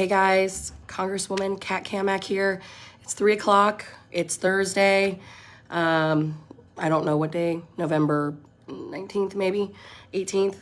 Hey guys, Congresswoman Cammack here. It's 3 o'clock. It's Thursday. I don't know what day, November 19th, maybe 18th.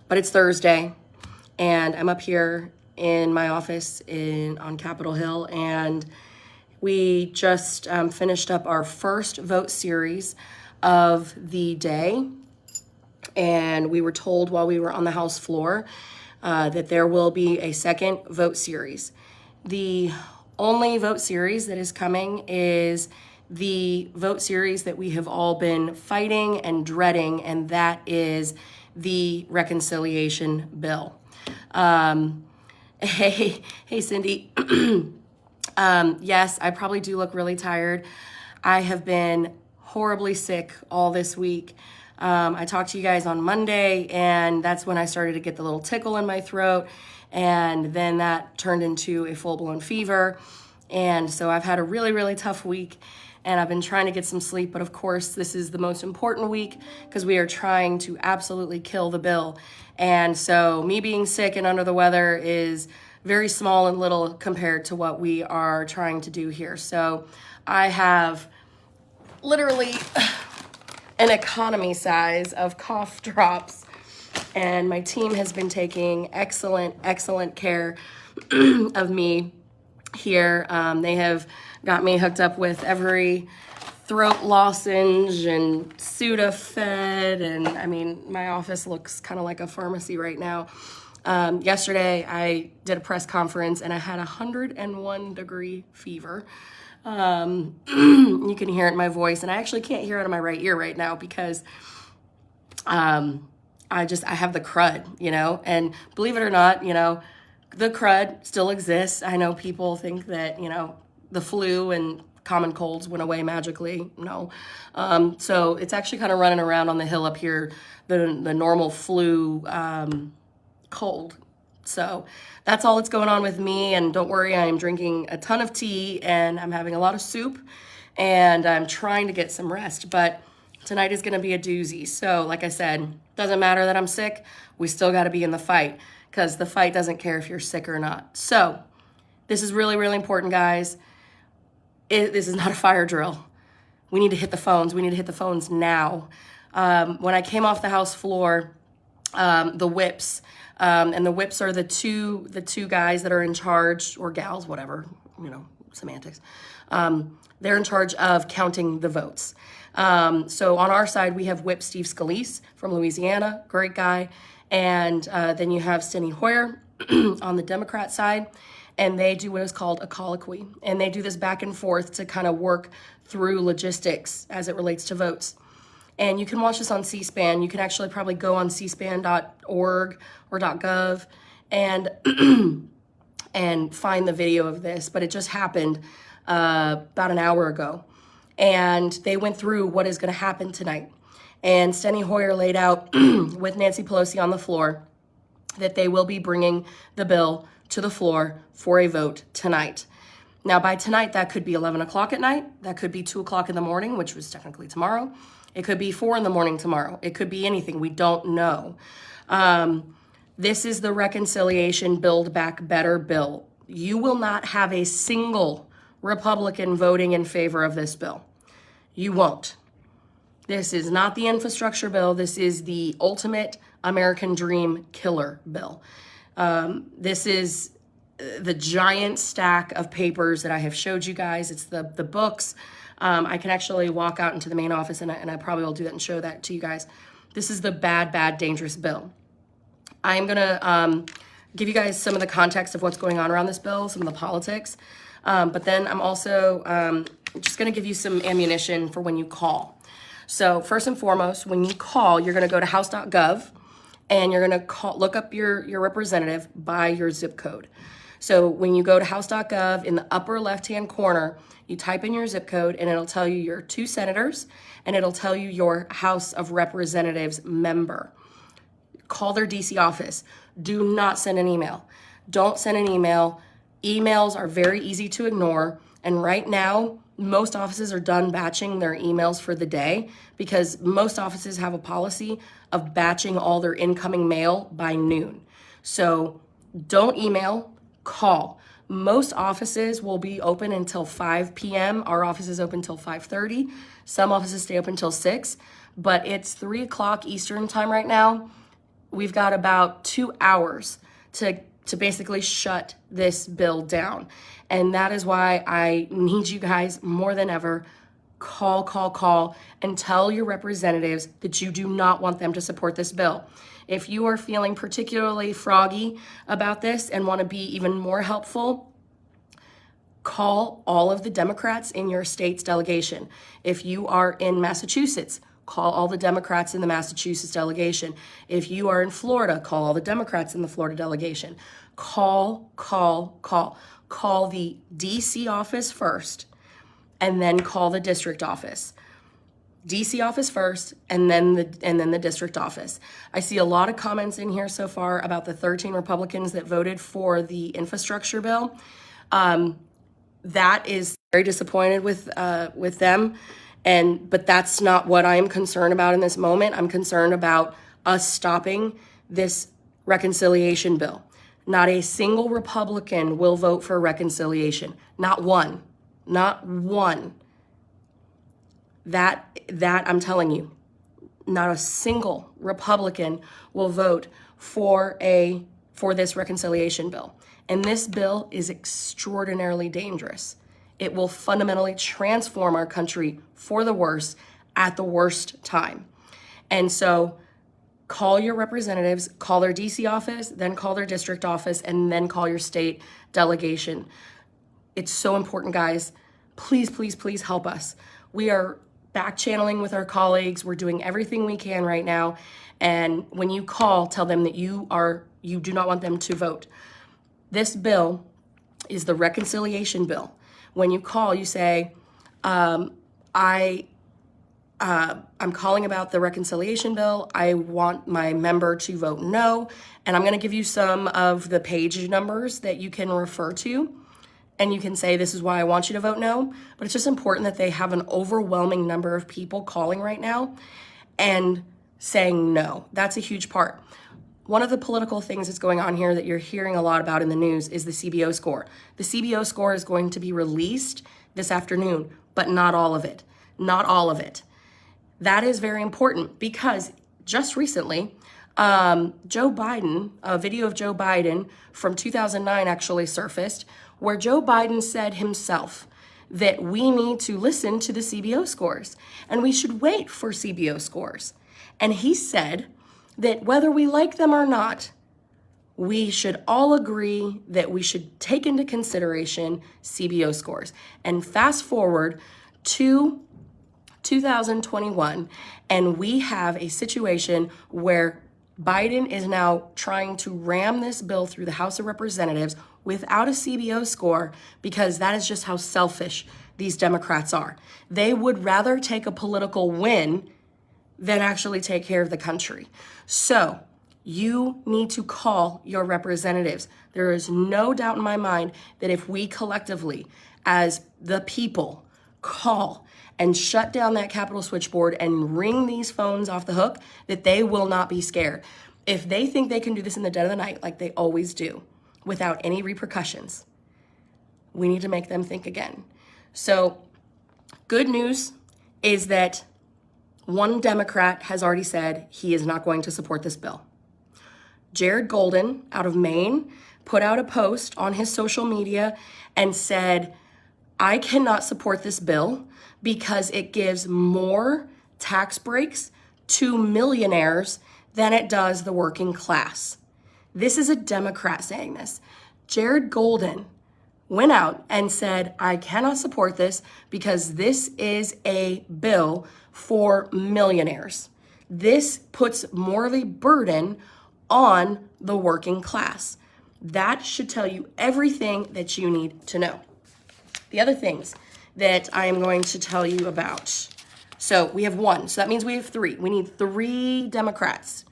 But it's Thursday, and I'm up here in my office on Capitol Hill, and we just finished up our first vote series of the day. And we were told while we were on the House floor that there will be a second vote series. The only vote series that is coming is the vote series that we have all been fighting and dreading, and that is the reconciliation bill. Hey, Cindy. Yes, I probably do look really tired. I have been horribly sick all this week. I talked to you guys on Monday, and that's when I started to get the little tickle in my throat, and then that turned into a full-blown fever. And so I've had a really, really tough week, and I've been trying to get some sleep, but of course this is the most important week because we are trying to absolutely kill the bill. And so me being sick and under the weather is very small and little compared to what we are trying to do here. So I have literally an economy size of cough drops, and my team has been taking excellent care of me here. They have got me hooked up with every throat lozenge and Sudafed, and I mean, my office looks kind of like a pharmacy right now. Yesterday I did a press conference and I had 101-degree fever. You can hear it in my voice, and I actually can't hear it out of my right ear right now because I have the crud, and believe it or not, the crud still exists. I know people think that, the flu and common colds went away magically. No. So it's actually kind of running around on the hill up here, the normal flu cold. So that's all that's going on with me, and don't worry, I am drinking a ton of tea and I'm having a lot of soup, and I'm trying to get some rest, but tonight is going to be a doozy. So like I said, doesn't matter that I'm sick, we still got to be in the fight, because the fight doesn't care if you're sick or not. So this is really, really important, guys. This is not a fire drill. We need to hit the phones. We need to hit the phones now. When I came off the House floor, the whips, and the whips are the two guys that are in charge, or gals, whatever, semantics. They're in charge of counting the votes. So on our side, we have Whip Steve Scalise from Louisiana, great guy. And then you have Steny Hoyer on the Democrat side, and they do what is called a colloquy. And they do this back and forth to kind of work through logistics as it relates to votes. And you can watch this on C-SPAN. You can actually probably go on cspan.org or .gov and find the video of this. But it just happened about an hour ago. And they went through what is going to happen tonight. And Steny Hoyer laid out with Nancy Pelosi on the floor that they will be bringing the bill to the floor for a vote tonight. Now, by tonight, that could be 11 o'clock at night. That could be 2 o'clock in the morning, which was technically tomorrow. It could be 4 in the morning tomorrow. It could be anything. We don't know. This is the Reconciliation Build Back Better bill. You will not have a single Republican voting in favor of this bill. You won't. This is not the infrastructure bill. This is the ultimate American dream killer bill. This is the giant stack of papers that I have showed you guys. It's the books. I can actually walk out into the main office, and I probably will do that and show that to you guys. This is the bad, dangerous bill. I'm going to give you guys some of the context of what's going on around this bill, some of the politics. But then I'm also just going to give you some ammunition for when you call. So first and foremost, when you call, you're going to go to house.gov, and you're going to look up your representative by your zip code. So when you go to house.gov, in the upper left-hand corner, you type in your zip code, and it'll tell you your 2 senators, and it'll tell you your House of Representatives member. Call their DC office. Do not send an email. Don't send an email. Emails are very easy to ignore, and right now, most offices are done batching their emails for the day, because most offices have a policy of batching all their incoming mail by noon. So don't email, call. Most offices will be open until 5 p.m. Our office is open until 5:30. Some offices stay open until 6, but it's 3 o'clock Eastern time right now. We've got about 2 hours to basically shut this bill down. And that is why I need you guys more than ever, call, and tell your representatives that you do not want them to support this bill. If you are feeling particularly froggy about this and want to be even more helpful, call all of the Democrats in your state's delegation. If you are in Massachusetts, call all the Democrats in the Massachusetts delegation. If you are in Florida, call all the Democrats in the Florida delegation. Call the DC office first, and then call the district office. DC office first, and then the district office. I see a lot of comments in here so far about the 13 Republicans that voted for the infrastructure bill. That is very disappointed with them, but that's not what I'm concerned about in this moment. I'm concerned about us stopping this reconciliation bill. Not a single Republican will vote for reconciliation. Not one. Not one. That I'm telling you, not a single Republican will vote for this reconciliation bill. And this bill is extraordinarily dangerous. It will fundamentally transform our country for the worse at the worst time. And so call your representatives, call their DC office, then call their district office, and then call your state delegation. It's so important, guys. Please help us. We are back channeling with our colleagues. We're doing everything we can right now. And when you call, tell them that you do not want them to vote. This bill is the reconciliation bill. When you call, you say, I'm calling about the reconciliation bill. I want my member to vote no. And I'm going to give you some of the page numbers that you can refer to. And you can say, this is why I want you to vote no. But it's just important that they have an overwhelming number of people calling right now and saying no. That's a huge part. One of the political things that's going on here that you're hearing a lot about in the news is the CBO score. The CBO score is going to be released this afternoon, but not all of it. Not all of it. That is very important because just recently, Joe Biden, a video of Joe Biden from 2009 actually surfaced, where Joe Biden said himself that we need to listen to the CBO scores and we should wait for CBO scores. And he said that whether we like them or not, we should all agree that we should take into consideration CBO scores. And fast forward to 2021, and we have a situation where Biden is now trying to ram this bill through the House of Representatives without a CBO score because that is just how selfish these Democrats are. They would rather take a political win than actually take care of the country. So you need to call your representatives. There is no doubt in my mind that if we collectively, as the people, call and shut down that Capitol switchboard and ring these phones off the hook, that they will not be scared. If they think they can do this in the dead of the night, like they always do, without any repercussions, we need to make them think again. So good news is that one Democrat has already said he is not going to support this bill. Jared Golden out of Maine put out a post on his social media and said, I cannot support this bill because it gives more tax breaks to millionaires than it does the working class. This is a Democrat saying this. Jared Golden went out and said, I cannot support this because this is a bill for millionaires. This puts more of a burden on the working class. That should tell you everything that you need to know. The other things that I am going to tell you about. So we have one. So that means we have three. We need three Democrats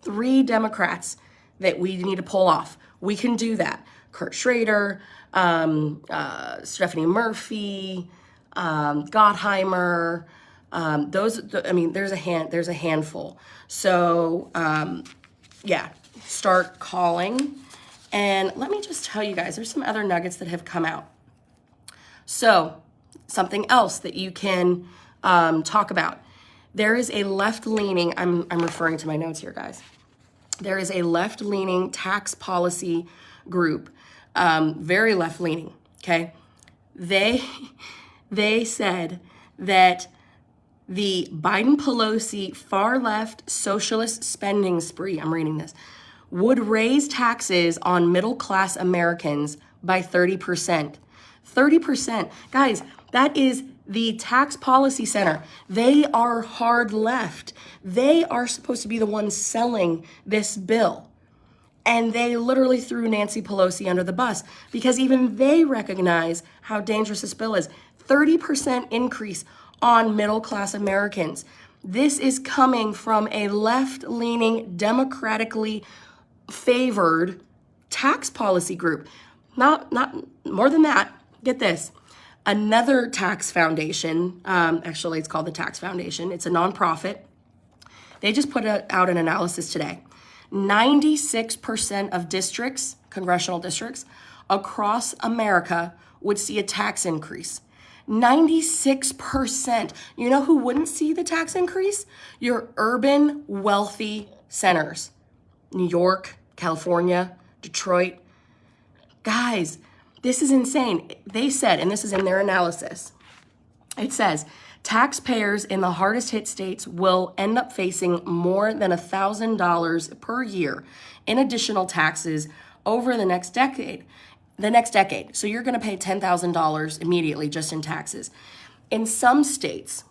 that we need to pull off. We can do that. Kurt Schrader, Stephanie Murphy, Gottheimer, there's a handful. So, start calling And let me just tell you guys, there's some other nuggets that have come out. So something else that you can talk about. There is a left-leaning, I'm referring to my notes here, guys. There is a left-leaning tax policy group, very left-leaning, okay? They said that the Biden-Pelosi far-left socialist spending spree, I'm reading this, would raise taxes on middle-class Americans by 30%. 30%. Guys, that is the Tax Policy Center. They are hard left. They are supposed to be the ones selling this bill. And they literally threw Nancy Pelosi under the bus because even they recognize how dangerous this bill is. 30% increase on middle-class Americans. This is coming from a left-leaning, democratically favored tax policy group. Not more than that. Get this. Another tax foundation, actually it's called the Tax Foundation. It's a nonprofit. They just put out an analysis today. 96% of districts, congressional districts, across America would see a tax increase. 96%. You know who wouldn't see the tax increase? Your urban, wealthy centers. New York, California, Detroit. Guys, this is insane. They said, and this is in their analysis, it says, taxpayers in the hardest hit states will end up facing more than $1,000 per year in additional taxes over the next decade. So you're going to pay $10,000 immediately just in taxes. In some states,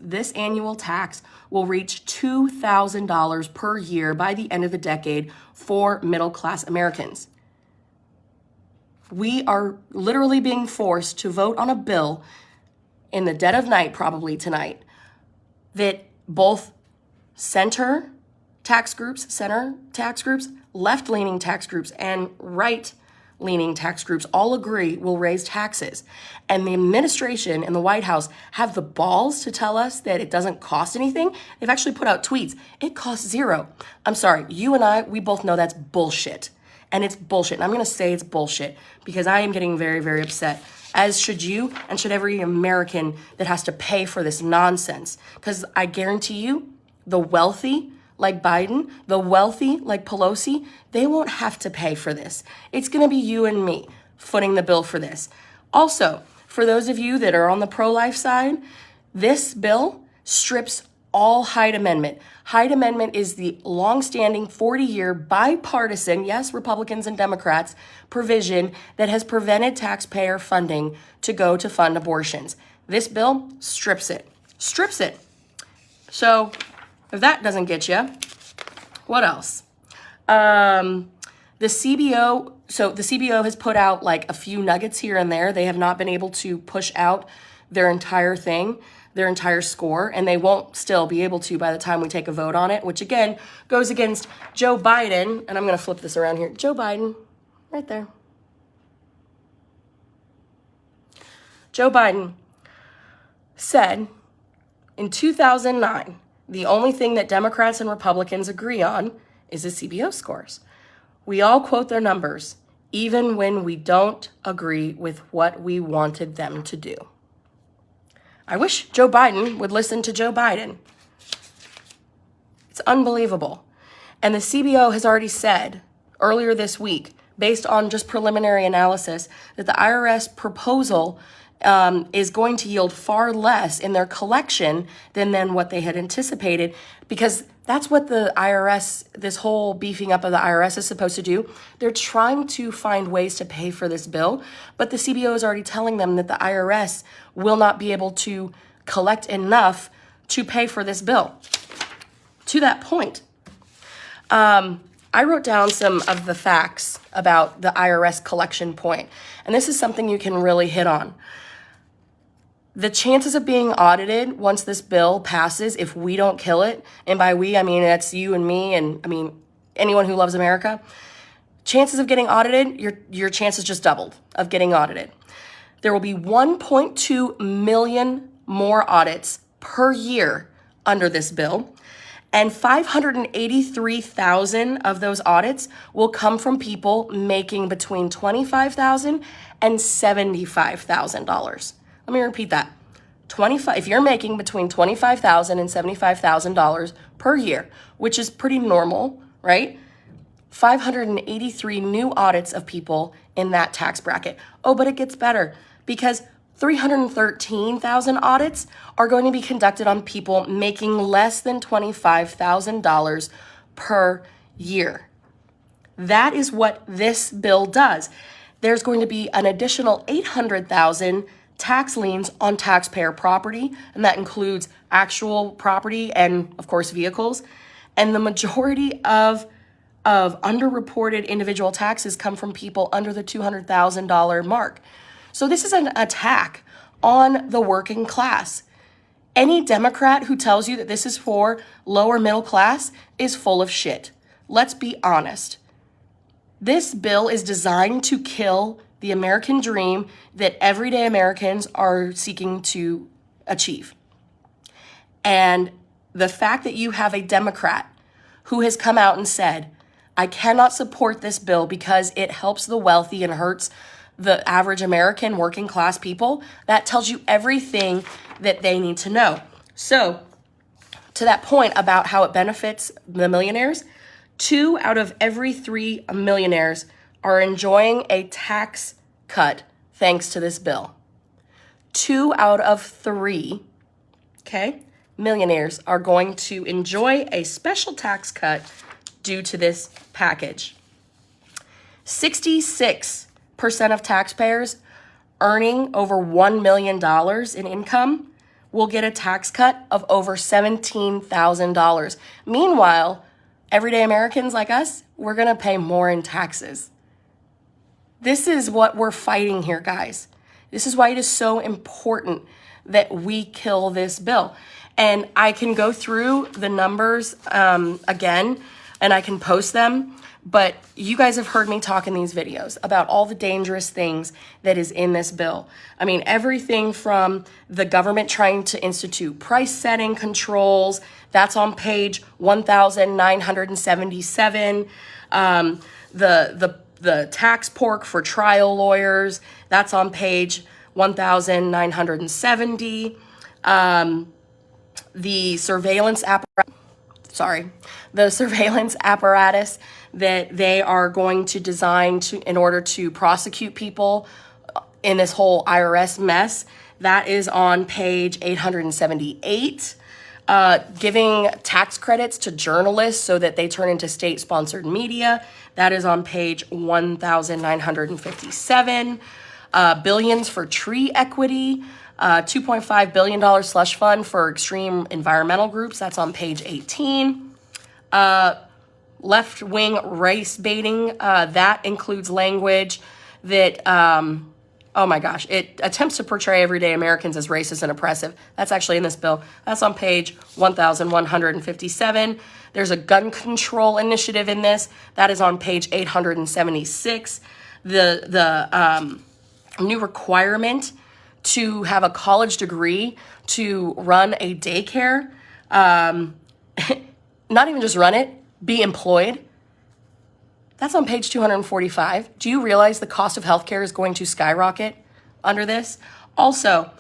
this annual tax will reach $2,000 per year by the end of the decade for middle-class Americans. We are literally being forced to vote on a bill in the dead of night, probably tonight, that both center tax groups, left-leaning tax groups, and right-leaning tax groups all agree will raise taxes. And the administration and the White House have the balls to tell us that it doesn't cost anything. They've actually put out tweets. It costs zero. I'm sorry, you and I, we both know that's bullshit. And it's bullshit. And I'm going to say it's bullshit because I am getting very, very upset, as should you and should every American that has to pay for this nonsense. Because I guarantee you, the wealthy like Biden, the wealthy like Pelosi, they won't have to pay for this. It's going to be you and me footing the bill for this. Also, for those of you that are on the pro-life side, this bill strips all Hyde Amendment. Hyde Amendment is the long-standing 40-year bipartisan, yes, Republicans and Democrats, provision that has prevented taxpayer funding to go to fund abortions. This bill strips it. So if that doesn't get you, what else? The CBO has put out like a few nuggets here and there. They have not been able to push out their entire thing, their entire score, and they won't still be able to by the time we take a vote on it, which again goes against Joe Biden. And I'm going to flip this around here. Joe Biden, right there. Joe Biden said in 2009, the only thing that Democrats and Republicans agree on is the CBO scores. We all quote their numbers, even when we don't agree with what we wanted them to do. I wish Joe Biden would listen to Joe Biden. It's unbelievable. And the CBO has already said earlier this week, based on just preliminary analysis, that the IRS proposal is going to yield far less in their collection than what they had anticipated, because that's what the IRS, this whole beefing up of the IRS is supposed to do. They're trying to find ways to pay for this bill, but the CBO is already telling them that the IRS will not be able to collect enough to pay for this bill. To that point, I wrote down some of the facts about the IRS collection point, and this is something you can really hit on. The chances of being audited once this bill passes, if we don't kill it, and by we, I mean that's you and me, and I mean anyone who loves America, chances of getting audited, your chances just doubled of getting audited. There will be 1.2 million more audits per year under this bill, And 583,000 of those audits will come from people making between $25,000 and $75,000. Let me repeat that. If you're making between $25,000 and $75,000 per year, which is pretty normal, right? 583 new audits of people in that tax bracket. Oh, but it gets better because 313,000 audits are going to be conducted on people making less than $25,000 per year. That is what this bill does. There's going to be an additional 800,000 tax liens on taxpayer property, and that includes actual property and, of course, vehicles. And the majority of underreported individual taxes come from people under the $200,000 mark. So this is an attack on the working class. Any Democrat who tells you that this is for lower middle class is full of shit. Let's be honest. This bill is designed to kill the American dream that everyday Americans are seeking to achieve. And the fact that you have a Democrat who has come out and said, I cannot support this bill because it helps the wealthy and hurts the average American working class people, that tells you everything that they need to know. So, to that point about how it benefits the millionaires, 2 out of every 3 millionaires are enjoying a tax cut thanks to this bill. 2 out of 3, okay, millionaires are going to enjoy a special tax cut due to this package. 66% of taxpayers earning over $1 million in income will get a tax cut of over $17,000. Meanwhile, everyday Americans like us, we're going to pay more in taxes. This is what we're fighting here, guys. This is why it is so important that we kill this bill. And I can go through the numbers again, and I can post them. But you guys have heard me talk in these videos about all the dangerous things that is in this bill. I mean, everything from the government trying to institute price setting controls, that's on page 1,977. The tax pork for trial lawyers, that's on page 1,970. The surveillance apparatus that they are going to design in order to prosecute people in this whole IRS mess, that is on page 878. Giving tax credits to journalists so that they turn into state-sponsored media, that is on page 1,957. Billions for tree equity, $2.5 billion slush fund for extreme environmental groups, that's on page 18. Left-wing race baiting, that includes language that, oh my gosh, it attempts to portray everyday Americans as racist and oppressive. That's actually in this bill. That's on page 1,157. There's a gun control initiative in this. That is on page 876. The new requirement to have a college degree to run a daycare, not even just run it, be employed. That's on page 245. Do you realize the cost of healthcare is going to skyrocket under this? Also,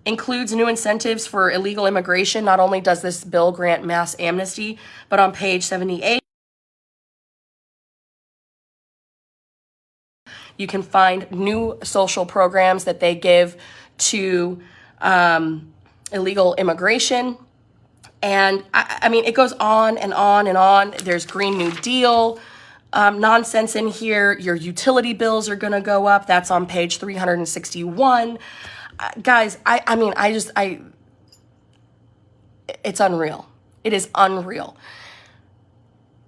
includes new incentives for illegal immigration. Not only does this bill grant mass amnesty, but on page 78, you can find new social programs that they give to illegal immigration. And I mean, it goes on and on and on. There's Green New Deal nonsense in here. Your utility bills are going to go up. That's on page 361. Guys, it's unreal. It is unreal.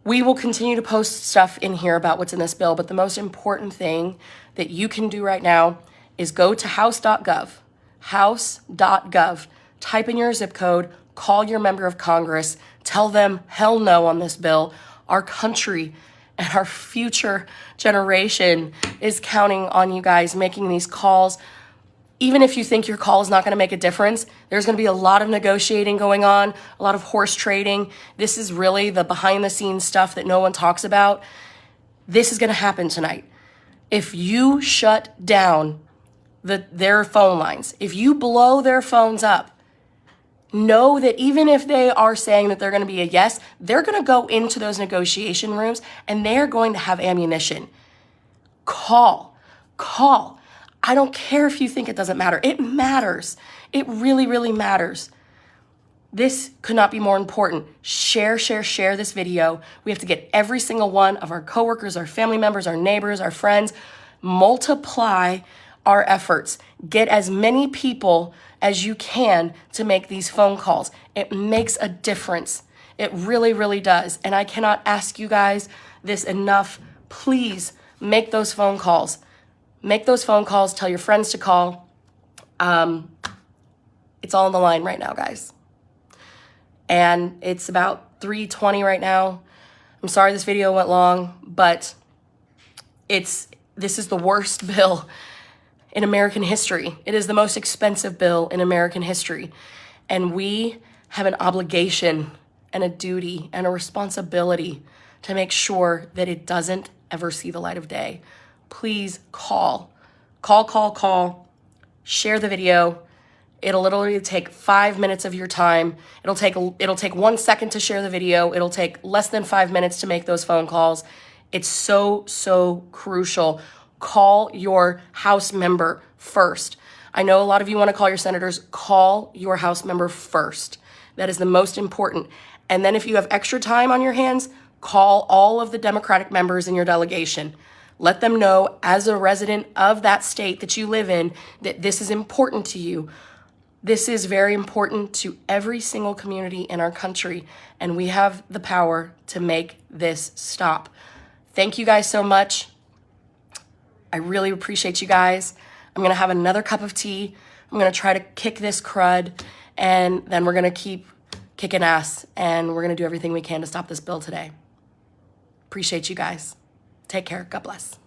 We will continue to post stuff in here about what's in this bill, but the most important thing that you can do right now is go to house.gov, type in your zip code, call your member of Congress, tell them hell no on this bill. Our country and our future generation is counting on you guys making these calls. even if you think your call is not going to make a difference, there's going to be a lot of negotiating going on, a lot of horse trading. This is really the behind the scenes stuff that no one talks about. This is going to happen tonight. If you shut down their phone lines, if you blow their phones up, know that even if they are saying that they're going to be a yes, they're going to go into those negotiation rooms and they're going to have ammunition. Call. I don't care if you think it doesn't matter. It matters. It really, really matters. This could not be more important. Share this video. We have to get every single one of our coworkers, our family members, our neighbors, our friends, multiply our efforts. Get as many people as you can to make these phone calls. It makes a difference. It really, really does. And I cannot ask you guys this enough. Please make those phone calls. Make those phone calls. Tell your friends to call. It's all on the line right now, guys. And it's about 3:20 right now. I'm sorry this video went long, but this is the worst bill in American history. It is the most expensive bill in American history. And we have an obligation and a duty and a responsibility to make sure that it doesn't ever see the light of day. Please call. Share the video. It'll literally take 5 minutes of your time. It'll take 1 second to share the video. It'll take less than 5 minutes to make those phone calls. It's so crucial. Call your House member first. I know a lot of you want to call your senators. Call your House member first. That is the most important. And then if you have extra time on your hands, call all of the Democratic members in your delegation. Let them know, as a resident of that state that you live in, that this is important to you. This is very important to every single community in our country, and we have the power to make this stop. Thank you guys so much. I really appreciate you guys. I'm going to have another cup of tea. I'm going to try to kick this crud, and then we're going to keep kicking ass, and we're going to do everything we can to stop this bill today. Appreciate you guys. Take care. God bless.